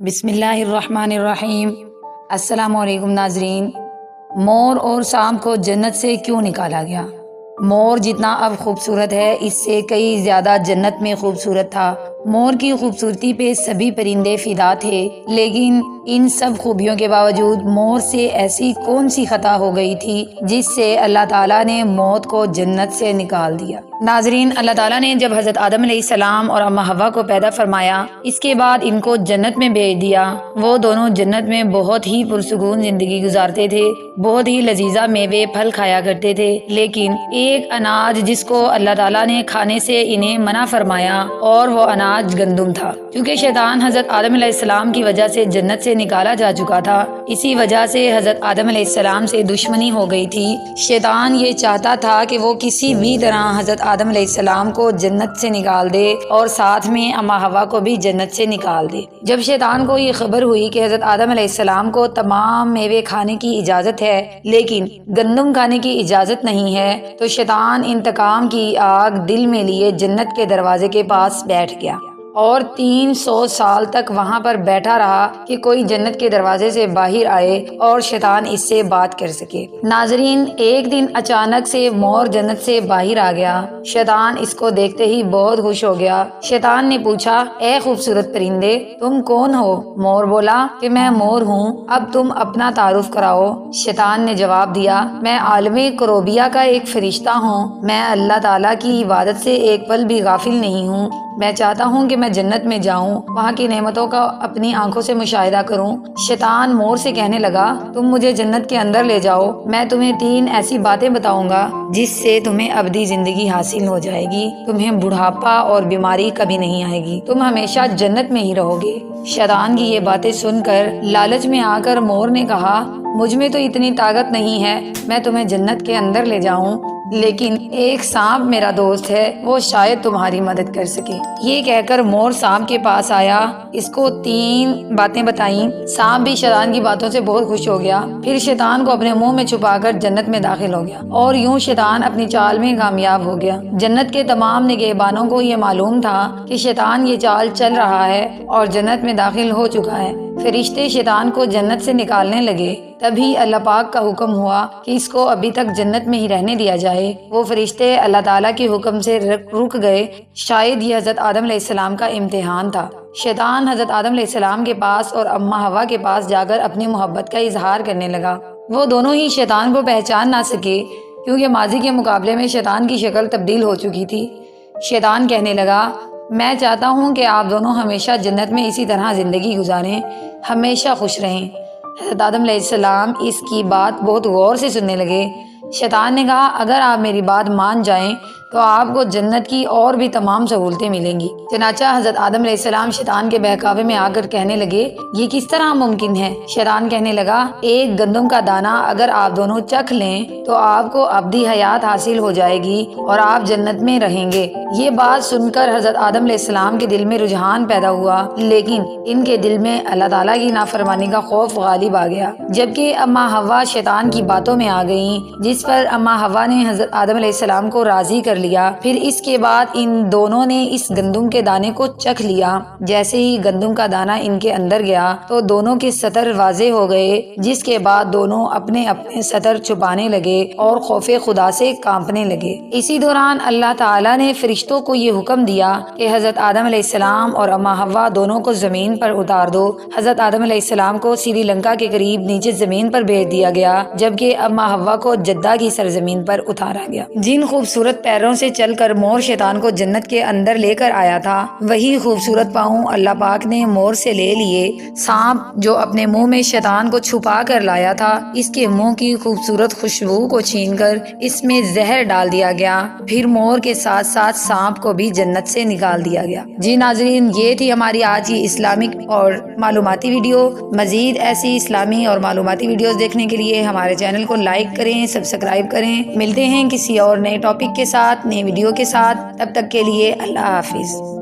بسم اللہ الرحمن الرحیم۔ السلام علیکم ناظرین۔ مور اور سانپ کو جنت سے کیوں نکالا گیا؟ مور جتنا اب خوبصورت ہے اس سے کئی زیادہ جنت میں خوبصورت تھا۔ مور کی خوبصورتی پہ سبھی پرندے فدا تھے، لیکن ان سب خوبیوں کے باوجود مور سے ایسی کون سی خطا ہو گئی تھی جس سے اللہ تعالیٰ نے موت کو جنت سے نکال دیا؟ ناظرین، اللہ تعالیٰ نے جب حضرت آدم علیہ السلام اور اماں حوا کو پیدا فرمایا، اس کے بعد ان کو جنت میں بھیج دیا۔ وہ دونوں جنت میں بہت ہی پرسکون زندگی گزارتے تھے، بہت ہی لذیذہ میوے پھل کھایا کرتے تھے، لیکن ایک اناج جس کو اللہ تعالیٰ نے کھانے سے انہیں منع فرمایا، اور وہ اناج گندم تھا۔ کیونکہ شیطان حضرت آدم علیہ السلام کی وجہ سے جنت سے نکالا جا چکا تھا، اسی وجہ سے حضرت آدم علیہ السلام سے دشمنی ہو گئی تھی۔ شیطان یہ چاہتا تھا کہ وہ کسی بھی طرح حضرت آدم علیہ السلام کو جنت سے نکال دے اور ساتھ میں اماں حوا کو بھی جنت سے نکال دے۔ جب شیطان کو یہ خبر ہوئی کہ حضرت آدم علیہ السلام کو تمام میوے کھانے کی اجازت ہے لیکن گندم کھانے کی اجازت نہیں ہے، تو شیطان انتقام کی آگ دل میں لیے جنت کے دروازے کے پاس بیٹھ گیا اور 300 سال تک وہاں پر بیٹھا رہا کہ کوئی جنت کے دروازے سے باہر آئے اور شیطان اس سے بات کر سکے۔ ناظرین، ایک دن اچانک سے مور جنت سے باہر آ گیا۔ شیطان اس کو دیکھتے ہی بہت خوش ہو گیا۔ شیطان نے پوچھا، اے خوبصورت پرندے، تم کون ہو؟ مور بولا کہ میں مور ہوں، اب تم اپنا تعارف کراؤ۔ شیطان نے جواب دیا، میں عالم کروبیہ کا ایک فرشتہ ہوں، میں اللہ تعالیٰ کی عبادت سے ایک پل بھی غافل نہیں ہوں، میں چاہتا ہوں کہ میں جنت میں جاؤں، وہاں کی نعمتوں کا اپنی آنکھوں سے مشاہدہ کروں۔ شیطان مور سے کہنے لگا، تم مجھے جنت کے اندر لے جاؤ، میں تمہیں 3 ایسی باتیں بتاؤں گا جس سے تمہیں ابدی زندگی حاصل ہو جائے گی، تمہیں بڑھاپا اور بیماری کبھی نہیں آئے گی، تم ہمیشہ جنت میں ہی رہو گے۔ شیطان کی یہ باتیں سن کر لالچ میں آ کر مور نے کہا، مجھ میں تو اتنی طاقت نہیں ہے میں تمہیں جنت کے اندر لے جاؤں، لیکن ایک سانپ میرا دوست ہے، وہ شاید تمہاری مدد کر سکے۔ یہ کہہ کر مور سانپ کے پاس آیا، اس کو 3 باتیں بتائیں۔ سانپ بھی شیطان کی باتوں سے بہت خوش ہو گیا، پھر شیطان کو اپنے منہ میں چھپا کر جنت میں داخل ہو گیا، اور یوں شیطان اپنی چال میں کامیاب ہو گیا۔ جنت کے تمام نگہبانوں کو یہ معلوم تھا کہ شیطان یہ چال چل رہا ہے اور جنت میں داخل ہو چکا ہے۔ فرشتے شیطان کو جنت سے نکالنے لگے، تبھی اللہ پاک کا حکم ہوا کہ اس کو ابھی تک جنت میں ہی رہنے دیا جائے۔ وہ فرشتے اللہ تعالیٰ کے حکم سے رک گئے، شاید یہ حضرت آدم علیہ السلام کا امتحان تھا۔ شیطان حضرت آدم علیہ السلام کے پاس اور اماں حوا کے پاس جا کر اپنی محبت کا اظہار کرنے لگا۔ وہ دونوں ہی شیطان کو پہچان نہ سکے، کیونکہ ماضی کے مقابلے میں شیطان کی شکل تبدیل ہو چکی تھی۔ شیطان کہنے لگا، میں چاہتا ہوں کہ آپ دونوں ہمیشہ جنت میں اسی طرح زندگی گزاریں، ہمیشہ خوش رہیں۔ حضرت آدم علیہ السلام اس کی بات بہت غور سے سننے لگے۔ شیطان نے کہا، اگر آپ میری بات مان جائیں تو آپ کو جنت کی اور بھی تمام سہولتیں ملیں گی۔ چنانچہ حضرت آدم علیہ السلام شیطان کے بہکاوے میں آ کر کہنے لگے، یہ کس طرح ممکن ہے؟ شیطان کہنے لگا، ایک گندم کا دانہ اگر آپ دونوں چکھ لیں تو آپ کو ابدی حیات حاصل ہو جائے گی اور آپ جنت میں رہیں گے۔ یہ بات سن کر حضرت آدم علیہ السلام کے دل میں رجحان پیدا ہوا، لیکن ان کے دل میں اللہ تعالیٰ کی نافرمانی کا خوف غالب آ گیا۔ جبکہ اماں حوا شیطان کی باتوں میں آ گئیں، جس پر اماں حوا نے حضرت آدم علیہ السلام کو راضی کر لیا۔ پھر اس کے بعد ان دونوں نے اس گندم کے دانے کو چکھ لیا۔ جیسے ہی گندم کا دانہ ان کے اندر گیا تو دونوں کے سطر واضح ہو گئے، جس کے بعد دونوں اپنے اپنے سطر چھپانے لگے اور خوف خدا سے کانپنے لگے۔ اسی دوران اللہ تعالیٰ نے فرشتوں کو یہ حکم دیا کہ حضرت آدم علیہ السلام اور اماں حوا دونوں کو زمین پر اتار دو۔ حضرت آدم علیہ السلام کو سری لنکا کے قریب نیچے زمین پر بھیج دیا گیا، جبکہ اماں حوا کو جدہ کی سرزمین پر اتارا گیا۔ جن خوبصورت پیروں سے چل کر مور شیطان کو جنت کے اندر لے کر آیا تھا، وہی خوبصورت پاؤں اللہ پاک نے مور سے لے لیے۔ سانپ جو اپنے منہ میں شیطان کو چھپا کر لایا تھا، اس کے منہ کی خوبصورت خوشبو کو چھین کر اس میں زہر ڈال دیا گیا، پھر مور کے ساتھ ساتھ سانپ کو بھی جنت سے نکال دیا گیا۔ جی ناظرین، یہ تھی ہماری آج کی اسلامک اور معلوماتی ویڈیو۔ مزید ایسی اسلامی اور معلوماتی ویڈیوز دیکھنے کے لیے ہمارے چینل کو لائک کریں، سبسکرائب کریں۔ ملتے ہیں کسی اور نئے ٹاپک کے ساتھ، نئے ویڈیو کے ساتھ، تب تک کے لیے اللہ حافظ۔